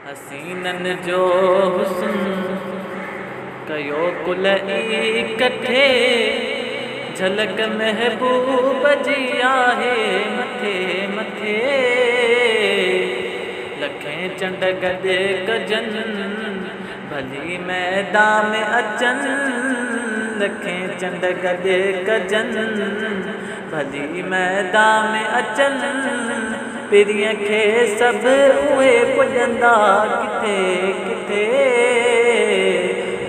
हसीनन जो हुस्न कयो कुल इकट्ठे, झलक महबूब जी आहे मथे मथे। लखें चंड गॾे कजन भली मैदान में अचन, लखें चंड गॾे कजन भली मैदान में अचन। पिरीअ खे सभु उहे पुॼंदा किथे किथे,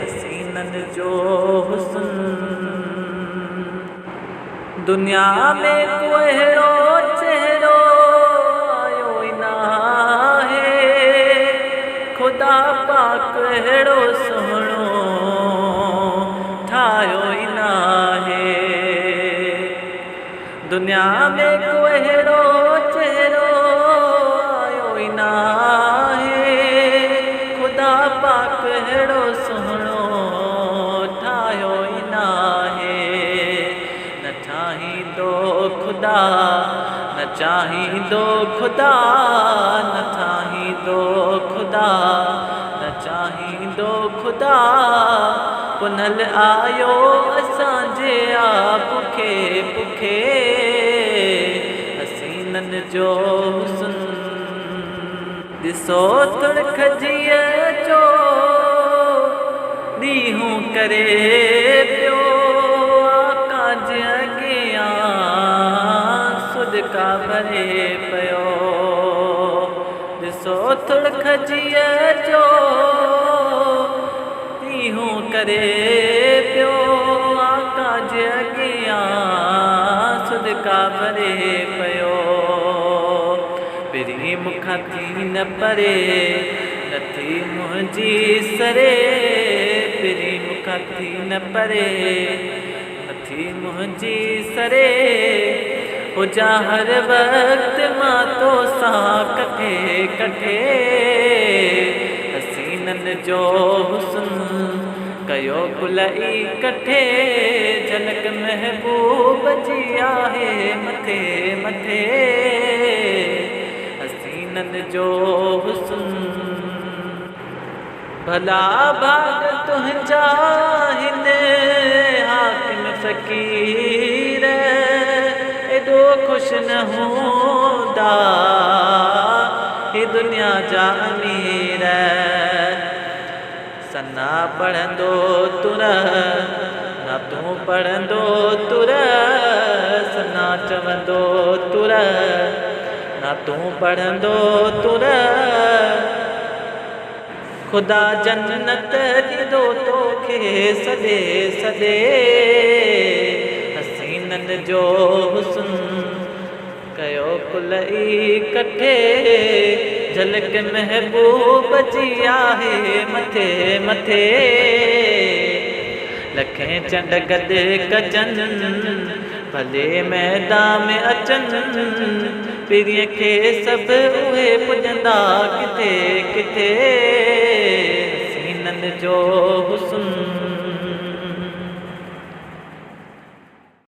हसीनन जो हुस्न। दुनिया में को अहिड़ो चेहरो आयो ई न आहे, ख़ुदा पाक अहिड़ो सुहिणो ठाहियो ई न आहे। दुनिया में को अहिड़ो चेहरो आयो ई न आहे, ख़ुदा पाक अहिड़ो सुहिणो ठाहियो ई न आहे। न ठाहींदो ख़ुदा न चाहींदो ख़ुदा, न ठाहींदो ख़ुदा न चाहींदो ख़ुदा। पुनल आयो असांजे आप खे पुखे, हसीनन जो हुस्न। ॾिसो तुड़खजीअ जो ॾींहूं करे पियो, आका जे अॻियां सुॾका भरे पियो। ॾिसो तुड़खजीअ जो ॾींहूं करे पियो, आका जे अॻियां सुॾका भरे पियो। पिरी मूंखां थी न परे नथी मुंहिंजी सरे, पिरी मूंखां थी न परे नथी मुंहिंजी सरे। हुजां हर वक़्तु मां तोसां कठे कठे, हसीनन जो हुस्न कयो कुल इकट्ठे, झलक महबूब जी आहे मथे मथे, हसीनन जो हुस्न। भला भाग तुंहिंजा हिन हाकिम फ़क़ीर, एॾो ख़ुशि न हूंदा हे दुनिया जा अमीर। सना पढ़ंदो तुर ना तूं पढ़ंदो तुर, सना चवंदो तुर ना तूं पढ़ंदो तुर। ख़ुदा जन्नत ॾींदो तोखे सॾे सॾे, हसीनन जो हुस्न कयो कुल इकट्ठे, झलक महबूब जी आहे मथे मथे। लखें चंड गॾे कजन भले मैदान में अचन, पिरीअ खे सभु उहे पुॼंदा किथे किथे, हसीनन जो हुस्न।